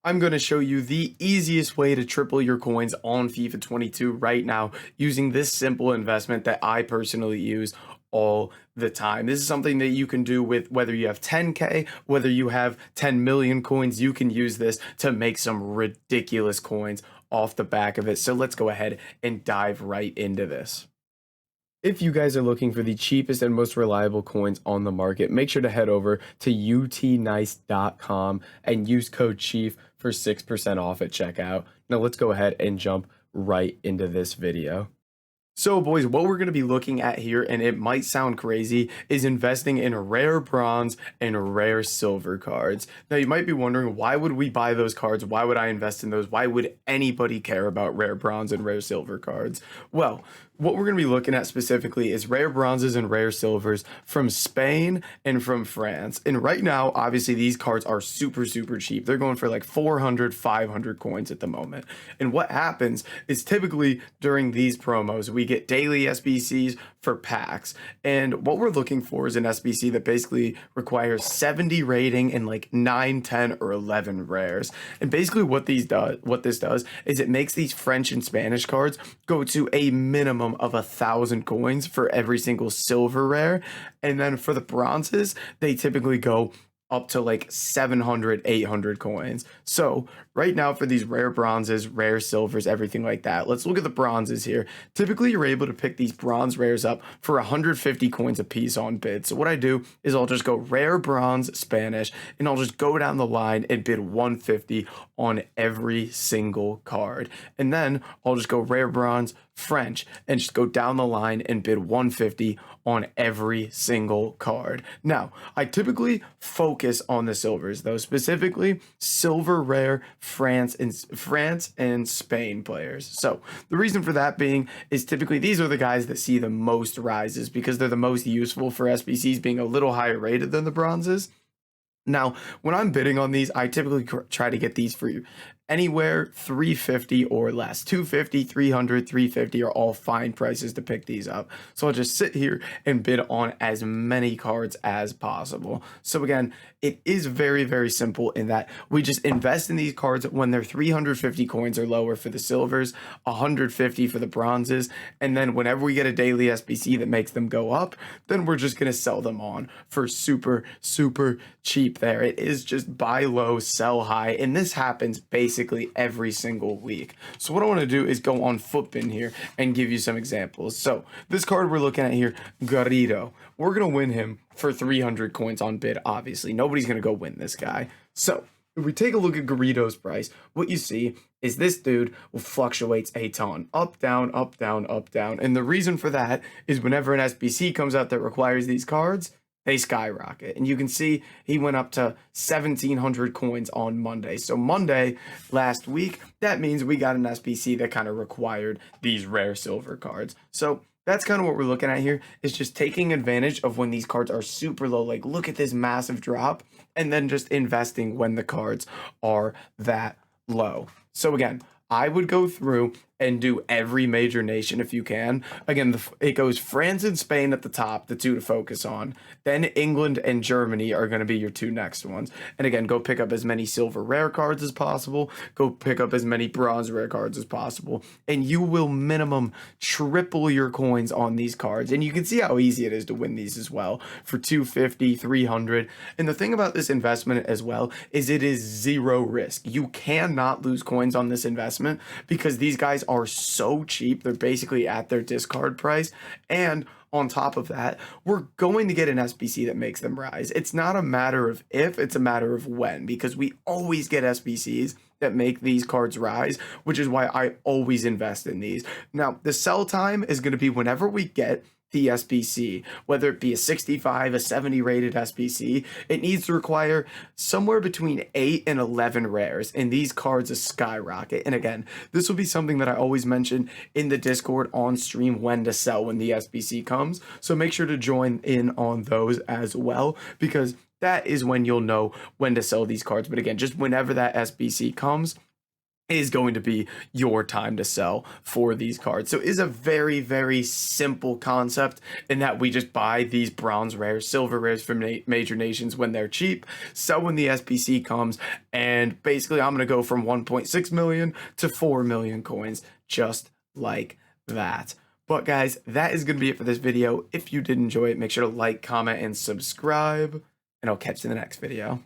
I'm going to show you the easiest way to triple your coins on FIFA 22 right now using this simple investment that I personally use all the time. This is something that you can do with whether you have 10K, whether you have 10 million coins, you can use this to make some ridiculous coins off the back of it. So let's go ahead and dive right into this. If you guys are looking for the cheapest and most reliable coins on the market, make sure to head over to utnice.com and use code CHIEF for 6% off at checkout. Now let's go ahead and jump right into this video. So boys, what we're going to be looking at here, and it might sound crazy, is investing in rare bronze and rare silver cards. Now you might be wondering, why would we buy those cards? Why would I invest in those? Why would anybody care about rare bronze and rare silver cards? Well, what we're going to be looking at specifically is rare bronzes and rare silvers from Spain and from France. And right now, obviously, these cards are super cheap. They're going for like 400, 500 coins at the moment. And what happens is typically during these promos, we get daily SBCs for packs. And what we're looking for is an SBC that basically requires 70 rating and like 9, 10, or 11 rares. And basically what this does is it makes these French and Spanish cards go to a minimum of 1,000 coins for every single silver rare. And then for the bronzes, they typically go up to like 700, 800 coins. So right now for these rare bronzes, rare silvers, everything like that, let's look at the bronzes here. Typically you're able to pick these bronze rares up for 150 coins a piece on bid. So what I do is I'll just go rare bronze Spanish and I'll just go down the line and bid 150 on every single card. And then I'll just go rare bronze French and just go down the line and bid 150 on every single card. Now, I typically focus on the silvers though, specifically silver rare France and Spain players. So the reason for that being is typically these are the guys that see the most rises because they're the most useful for SBCs being a little higher rated than the bronzes. Now, when I'm bidding on these, I typically try to get these for anywhere 350 or less. 250, 300, 350 are all fine prices to pick these up. So I'll just sit here and bid on as many cards as possible. So again, it is very simple in that we just invest in these cards when they're 350 coins or lower for the silvers, 150 for the bronzes, and then whenever we get a daily SBC that makes them go up, then we're just going to sell them on for super cheap there. It is just buy low, sell high, and this happens basically every single week. So what I want to do is go on Footbin here and give you some examples. So this card we're looking at here, Garrido, we're going to win him for 300 coins on bid. Obviously, nobody's going to go win this guy. So if we take a look at Garrido's price, what you see is this dude fluctuates a ton. Up, down, up, down, up, down. And the reason for that is whenever an SBC comes out that requires these cards, they skyrocket. And you can see he went up to 1,700 coins on Monday. So Monday last week, that means we got an SBC that kind of required these rare silver cards. So that's kind of what we're looking at here, is just taking advantage of when these cards are super low. Like, look at this massive drop, and then just investing when the cards are that low. So again, I would go through and do every major nation if you can. Again, it goes France and Spain at the top, the two to focus on. Then England and Germany are going to be your two next ones. And again, go pick up as many silver rare cards as possible. Go pick up as many bronze rare cards as possible. And you will minimum triple your coins on these cards. And you can see how easy it is to win these as well for 250, 300. And the thing about this investment as well is it is zero risk. You cannot lose coins on this investment because these guys are so cheap. They're basically at their discard price. And on top of that, we're going to get an SBC that makes them rise. It's not a matter of if, it's a matter of when, because we always get SBCs that make these cards rise, which is why I always invest in these. Now, the sell time is going to be whenever we get the SBC, whether it be a 65, a 70 rated SBC, it needs to require somewhere between 8 and 11 rares, and these cards skyrocket. And again, this will be something that I always mention in the Discord on stream when to sell when the SBC comes. So make sure to join in on those as well, because that is when you'll know when to sell these cards. But again, just whenever that SBC comes, is going to be your time to sell for these cards. So it is a very, very simple concept in that we just buy these bronze rares, silver rares from major nations when they're cheap, sell when the SPC comes, and basically I'm going to go from 1.6 million to 4 million coins, just like that. But guys, that is going to be it for this video. If you did enjoy it, make sure to like, comment, and subscribe, and I'll catch you in the next video.